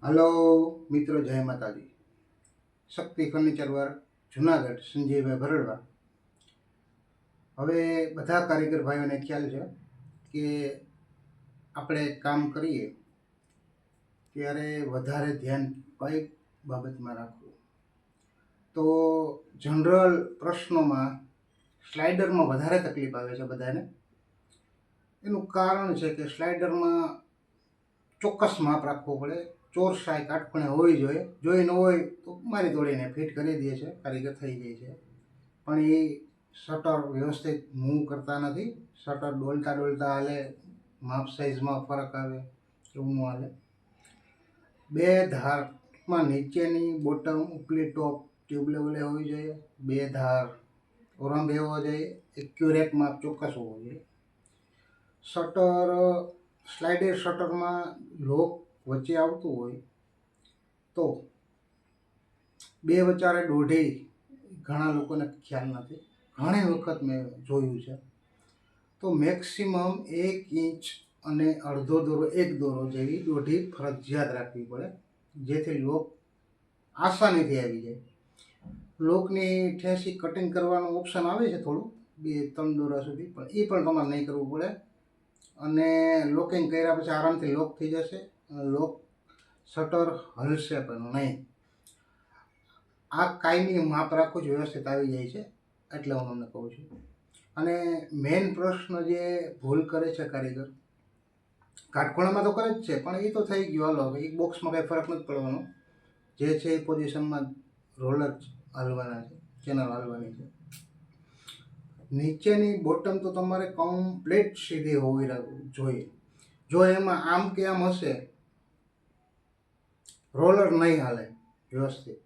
Hello મિત્રો, જય માતાજી. શક્તિ ફર્નિચર વર્ક જુનાગઢ, સંજયભાઈ ભરડવા. હવે બધા કારીગર ભાઈઓને ખ્યાલ છે કે આપણે કામ કરીએ ત્યારે વધારે ધ્યાન કઈ બાબતમાં રાખવું. તો જનરલ પ્રશ્નોમાં સ્લાઇડરમાં વધારે તકલીફ આવે છે બધાને. એનું કારણ છે કે સ્લાઇડરમાં ચોક્કસ માપ રાખવું પડે. ચોરસાઈ કાટખૂણે હોવી જોઈએ. જો એ ન હોય તો મારી તોડીને ફિટ કરી દે છે, કારીગર થઈ જાય છે. પણ એ શટર વ્યવસ્થિત મૂવ કરતા નથી. શટર ડોલતા ડોલતા હાલે, માપ સાઇઝમાં ફરક આવે, એવું ન હાલે. બે ધારમાં નીચેની બોટમ ઉપલી ટોપ ટ્યુબ લેવલે હોવી જોઈએ. બે ધાર ઓરંગ હોવો જોઈએ. એક્યુરેટ માપ ચોક્કસ હોવો જોઈએ. શટર સ્લાઇડર શટરમાં લોક વચ્ચે આવતું હોય તો બે વચારે દોઢી ઘણા લોકોને ખ્યાલ નથી. ઘણી વખત મેં જોયું છે. તો મેક્સિમમ 1 ઇંચ અને અડધો દોરો, 1 દોરો જેવી દોઢી ફરજિયાત રાખવી પડે, જેથી લોક આસાનીથી આવી જાય. લોકની ઠેસી કટિંગ કરવાનું ઓપ્શન આવે છે થોડું, 2-3 દોરા સુધી, પણ એ પણ તમારે નહીં કરવું પડે. અને લોકિંગ કર્યા પછી આરામથી લોક થઈ જશે. લોક શટર હલશે પણ નહીં. આ કાયમી માપ રાખવું જ વ્યવસ્થિત આવી જાય છે, એટલે હું તમને કહું છું. અને મેઇન પ્રશ્ન જે ભૂલ કરે છે કારીગર, કાટખૂણામાં તો કરે જ છે, પણ એ તો થઈ ગયું. હાલો, એક બોક્સમાં કંઈ ફરક નથી પડવાનો. જે છે એ પોઝિશનમાં રોલર હાલવાના છે, ચેનલ હાલવાની છે. નીચેની બોટમ તો તમારે કમ્પ્લીટ સીધી હોવી જોઈએ. જો એમાં આમ કે આમ હશે, રોલર નહીં હાલે વ્યવસ્થિત.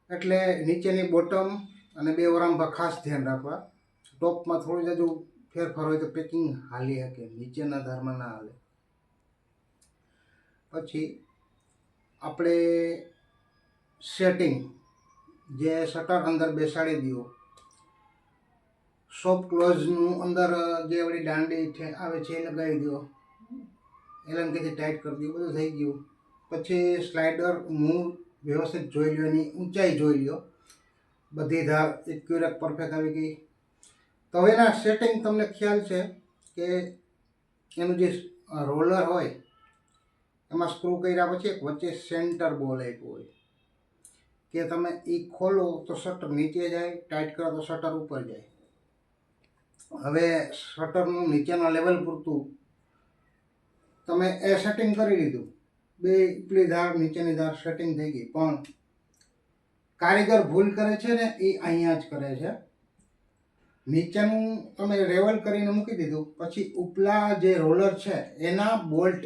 એટલે નીચેની બોટમ અને બે ઓરામભા ખાસ ધ્યાન રાખવા. ટોપમાં થોડું જાજુ ફેરફાર હોય તો પેકિંગ હાલી શકે, નીચેના ધારમાં ના હાલે. પછી આપણે સેટિંગ, જે શટર અંદર બેસાડી દો, સોફ્ટ ક્લોઝનું અંદર જે આપણી દાંડી આવે છે એ લગાવી દો, એલંકીથી ટાઈટ કરી દો, બધું થઈ ગયું. પછી સ્લાઇડર મૂવ વ્યવસ્થિત જોઈ લો, એની ઊંચાઈ જોઈ લો, બધી ધાર એક્યુરેટ પરફેક્ટ આવી ગઈ. તો હવે એના સેટિંગ તમને ખ્યાલ છે કે એનું જે રોલર હોય એમાં સ્ક્રૂ કર્યા પછી એક વચ્ચે સેન્ટર બોલ આપ્યો હોય કે તમે એ ખોલો તો શટર નીચે જાય, ટાઈટ કરો તો શટર ઉપર જાય. હવે શટરનું નીચેના લેવલ પૂરતું તમે એ સેટિંગ કરી લીધું, બે ઉપલી ધાર નીચેની ધાર સેટિંગ થઈ ગઈ. પણ કારીગર ભૂલ કરે છે ને એ અહીંયા જ કરે છે. નીચેનું તમે લેવલ કરીને મૂકી દીધું, પછી ઉપલા જે રોલર છે એના બોલ્ટ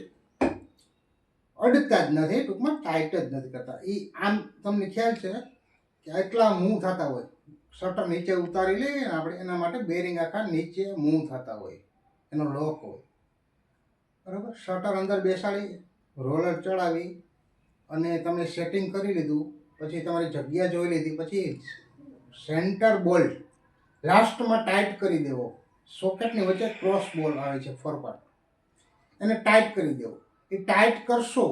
અડકતા જ નથી, ટૂંકમાં ટાઈટ જ નથી કરતા. એ આમ તમને ખ્યાલ છે કે એટલા મૂવ થતા હોય. શટર નીચે ઉતારી લઈએ ને આપણે, એના માટે બેરિંગ આખા નીચે મૂવ થતા હોય, એનો લોક હોય, બરાબર. શટર અંદર બેસાડી, રોલર ચડાવી અને તમે સેટિંગ કરી લીધું, પછી તમારી જગ્યા જોઈ લીધી, પછી સેન્ટર બોલ્ટ લાસ્ટમાં ટાઈટ કરી દેવો. સોકેટની વચ્ચે ક્રોસ બોલ આવે છે ફોરપાર્ટ, એને ટાઈટ કરી દેવો. એ ટાઈટ કરશો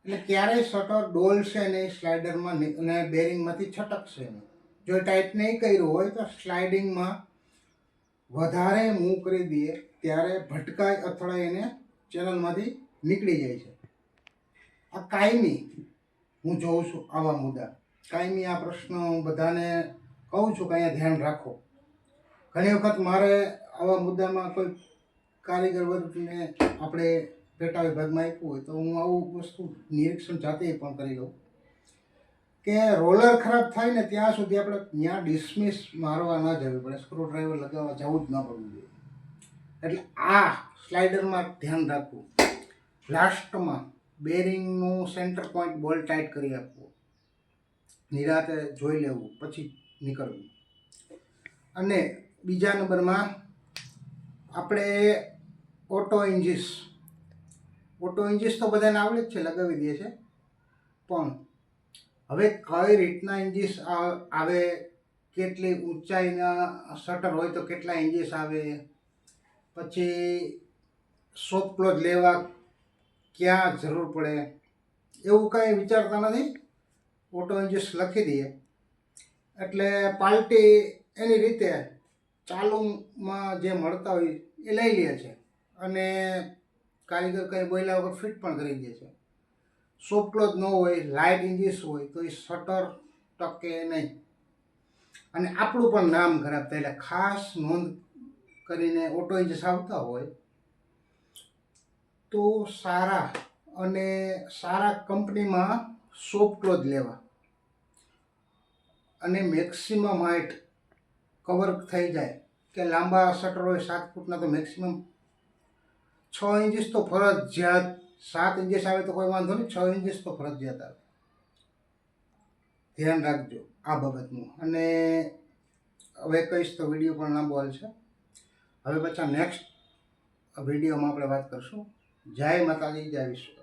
એટલે ક્યારેય શટર ડોલશે નહીં સ્લાઇડરમાં, અને બેરિંગમાંથી છટકશે નહીં. જો ટાઈટ નહીં કર્યું હોય તો સ્લાઇડિંગમાં વધારે મૂવ કરી દઈએ ત્યારે ભટકાય અથવા એને ચેનલમાંથી નીકળી જાય છે. આ કાયમી હું જોઉં છું આવા મુદ્દા. કાયમી આ પ્રશ્ન બધાને કહું છું કે અહીંયા ધ્યાન રાખો. ઘણી વખત મારે આવા મુદ્દામાં કોઈ કારીગર વર્ગને આપણે પેટા વિભાગમાં આપ્યું હોય તો હું આવું વસ્તુ નિરીક્ષણ જાતે પણ કરી લઉં કે રોલર ખરાબ થાય ને ત્યાં સુધી આપણે ત્યાં ડિસમિસ મારવા ન જવી પડે, સ્ક્રૂ ડ્રાઈવર લગાવવા જવું જ ન પડવું જોઈએ. એટલે આ સ્લાઇડરમાં ધ્યાન રાખવું. લાસ્ટમાં બેરિંગનું સેન્ટર પોઈન્ટ બોલ્ટ ટાઈટ કરી આપવું, નિરાતે જોઈ લેવું, પછી નીકળવું. અને બીજા નંબરમાં આપણે ઓટો ઇન્જીસ તો બધાને આવડે જ છે, લગાવી દે છે. પણ હવે કઈ રીતના ઇન્જીસ આવે, કેટલી ઊંચાઈના શટર હોય તો કેટલા ઇન્જીસ આવે, પછી સોફ્ટ ક્લોઝ લેવા ક્યાં જરૂર પડે, એવું કાંઈ વિચારતા નથી, ઓટો ઇન્જિસ લખી દઈએ એટલે પાર્ટી એની રીતે ચાલુમાં જે મળતા હોય એ લઈ લે છે અને કારીગર કંઈ બોલ્યા વગર ફિટ પણ કરી દે છે. સોફ્ટ ક્લોઝ ન હોય, લાઇટ ઇન્જિસ હોય તો એ શટર ટકે નહીં અને આપણું પણ નામ ખરાબ થાય. એટલે ખાસ નોંધ કરીને ઓટો ઇન્જિસ આવતા હોય તો સારા અને સારા કંપનીમાં સોફ્ટ ક્લોઝ લેવા અને મેક્સિમમ હાઇટ કવર થઈ જાય કે લાંબા શટર હોય 7 ફૂટના તો મેક્સિમમ 6 ઇંચીસ તો ફરજિયાત, 7 ઇંચીસ આવે તો કોઈ વાંધો નહીં, 6 ઇંચીસ તો ફરજિયાત આવે. ધ્યાન રાખજો આ બાબતનું. અને હવે કહીશ તો વિડીયો પણ લાંબો હાલશે. હવે પાછા નેક્સ્ટ વિડીયોમાં આપણે વાત કરશું. જય માતાજી, જય વિશ્વ.